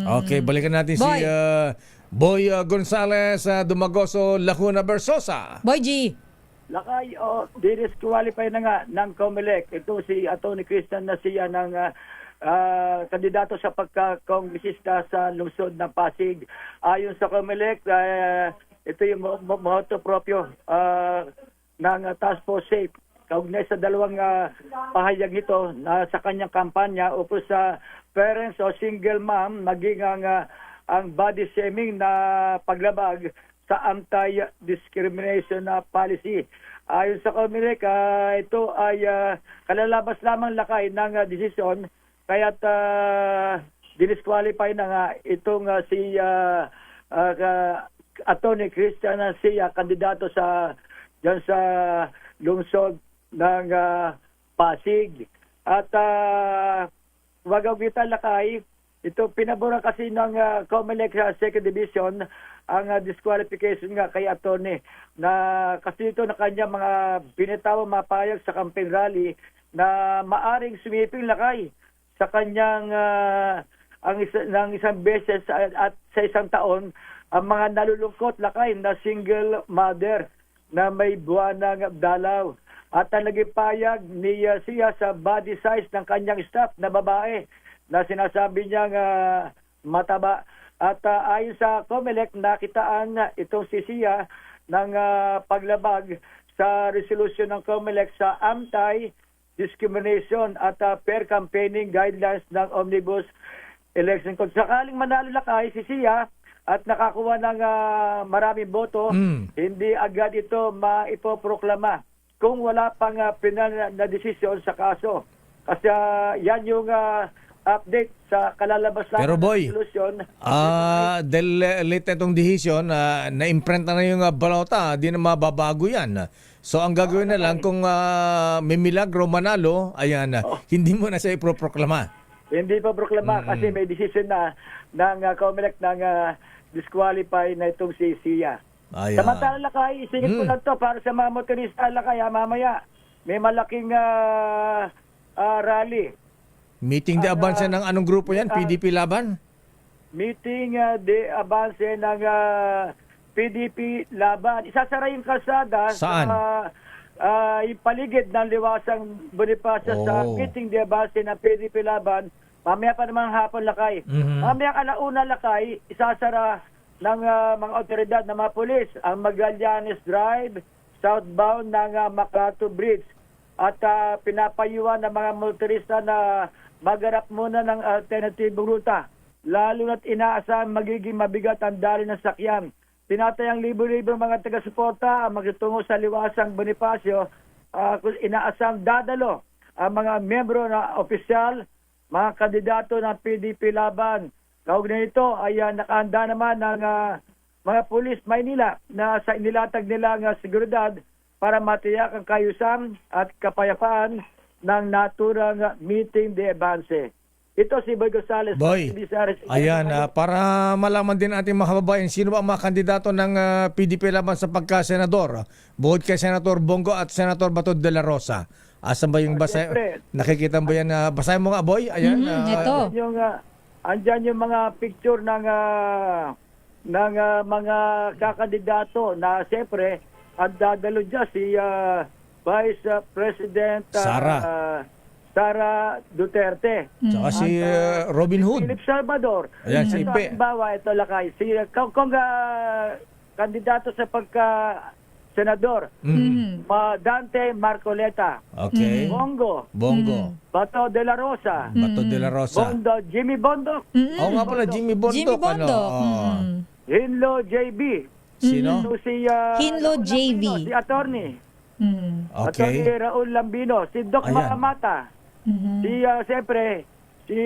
Okay, balikan natin Boy. si Boy Gonzales Dumagoso, Lacuna, Versosa. Boy G. Lakay, disqualify na nga ng COMELEC. Ito si Atty. Christian Nasia ng kandidato sa pagka-kongresista sa lungsod ng Pasig. Ayon sa COMELEC, ito yung moto proprio ng Task Force SAFE. Kaugnay sa dalawang pahayag nito na sa kanyang kampanya upos sa parents o single mom maging ang body shaming na paglabag sa anti-discrimination policy. Ayon sa COMELEC, ito ay kalalabas lamang lakay ng desisyon kaya't dinisqualify na nga itong si Atty. Christian Nasia, kandidato sa dyan sa lungsod ng Pasig. At wagaw-kita lakay, ito pinabura kasi ng COMELEC sa Second Division ang disqualification nga kay attorney na kasi ito na kanya mga binitawang mapayag sa campaign rally na maaring sumiping lakay sa kanyang ng isang beses at sa isang taon ang mga nalulungkot lakay na single mother na may buwanang dalaw. At ang naging payag ni siya sa body size ng kanyang staff na babae na sinasabi niyang mataba. At ayon sa COMELEC, nakitaan itong si Sia ng paglabag sa resolution ng COMELEC sa anti-discrimination at fair campaigning guidelines ng Omnibus Election Code. Sakaling manalo lakay si Sia at nakakuha ng maraming boto, hindi agad ito maipoproklama kung wala pang penal na desisyon sa kaso. Kasi yan yung update sa kalalabas lang Pero boy, resolution. dahil late itong decision, na-imprint na yung balota, di na mababago yan. So ang gagawin na lang kung may milagro manalo, ayan, hindi mo na siya iproproklama. Hindi pa proklama kasi may decision na ng COMELEC ng disqualify na itong si Sia. Ayan. Samantala lakay, isingit ko lang to para sa mga motorista lakay, mamaya may malaking rally. Meeting de avance ng anong grupo yan? PDP Laban? Meeting de avance ng PDP Laban. Isasara yung kalsada Saan? sa yung paligid ng liwasang Bonifacio sa meeting de avance ng PDP Laban. Mamaya pa naman hapon lakay. Mamaya alauna lakay, isasara ng mga otoridad ng mga pulis ang Magallanes Drive southbound ng Macato Bridge. At pinapayuan ng mga motorista na magarap muna ng alternatibong ruta. Lalo na't inaasahan magiging mabigat ang daloy ng sakyan. Tinatayang libo-libo mga taga-suporta ang magtungo sa liwasang Bonifacio. Inaasahang dadalo ang mga membro na opisyal, mga kandidato ng PDP Laban. Kaugnay nito ay nakahanda naman ng mga pulis Maynila na sa inilatag nilang seguridad para matiyak ang kayusan at kapayapaan ng naturang meeting de avance. Ito si Boy Gonzales. Boy, ayan, para malaman din ating mga kababayan, sino ba ang mga kandidato ng PDP Laban sa pagka-senador? Bukod kay Senator Bongo at Senator Bato de la Rosa. Asan ba yung basa? Nakikita mo yan? Basahin mo nga, Boy. Ayan. Ito. Andyan yung mga picture ng mga kakandidato na siyempre at dadalo dyan si Vice President Sara Duterte. Saka si Robin Hood. Philip Salvador. Ayan, si Ito, Ipe. halimbawa, ito lakay. Si kung kandidato sa pagka-senador, Dante Marcoleta. Okay. Bongo. Bato de la Rosa. Bato de la Rosa. Bondo, Jimmy Bondoc. Oo nga pala, Jimmy Bondoc. Jimmy Bondoc. Hinlo JB. Sino? Ito si Hinlo JV. Si attorney. Okay. Attorney Raul Lambino. Si Doc Ayan. Makamata. Si, siyempre, si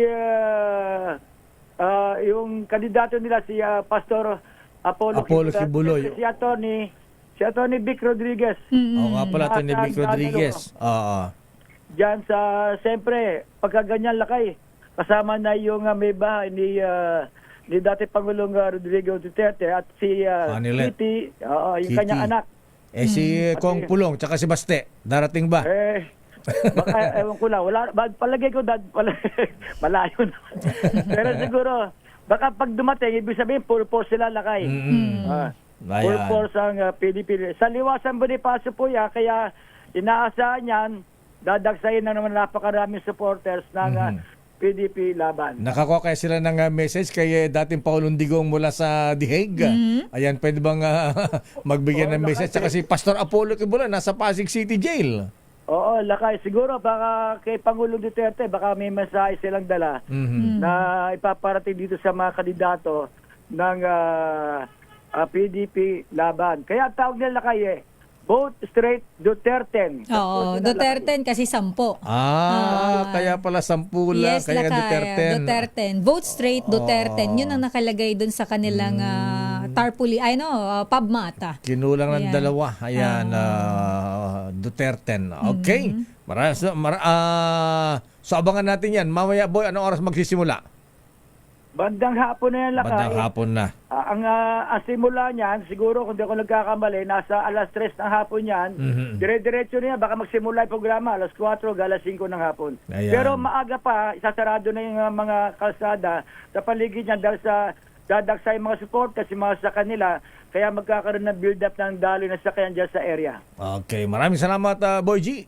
yung kandidato nila, si Pastor Apollo Kibuloy. Si attorney Vic Rodriguez. Oo nga pala, ito ni Vic Rodriguez. Diyan sa, siyempre, pagkaganyan lakay, kasama na yung may bahay ni dati Pangulong Rodrigo Duterte at si Kitty, yung kanyang anak. Si Kong Pulong, tsaka si Baste. Darating ba? Baka, ewan ko lang. Palagay ko, malayo na. Pero siguro, baka pag dumating, ibig sabihin, full force sila lakay. Full Ayan. force ang PDP. Sa Liwasan Bonifacio po yan, kaya inaasahan yan, dadagsayin na naman napakaraming supporters ng PDP laban. Nakakuha kaya sila ng message kay dating Paulong Digong mula sa The Hague. Ayan, pwede bang magbigyan ng message? Saka si Pastor Apollo Kibulan, nasa Pasig City Jail. Oo, lakay. Siguro baka kay Pangulong Duterte, baka may mensahe silang dala na ipaparating dito sa mga kandidato ng PDP laban. Kaya tawag nila lakay vote straight Duterte. Oo, Duterte kasi 10. Kaya pala 10 lang. Yes, Kaya Duterte. Vote straight Duterte. Yun ang nakalagay dun sa kanilang tarpaulin, pubmata. Kinulang ng dalawa. Ayan, Duterte. Okay. So abangan natin yan. Mamaya, boy, anong oras magsisimula? Bandang hapon na yan lakay. Bandang hapon na. Ang simula niyan, siguro kung di ako nagkakamali, nasa alas 3 ng hapon yan. Dire-diretso niya, baka magsimula yung programa, alas 4 alas 5 ng hapon. Ayan. Pero maaga pa, isasarado na yung mga kalsada sa paligid niya dahil sa dadagsay mga support kasi mga sa kanila, kaya magkakaroon ng build-up ng daloy na sakyan dyan sa area. Okay, maraming salamat, Boy G.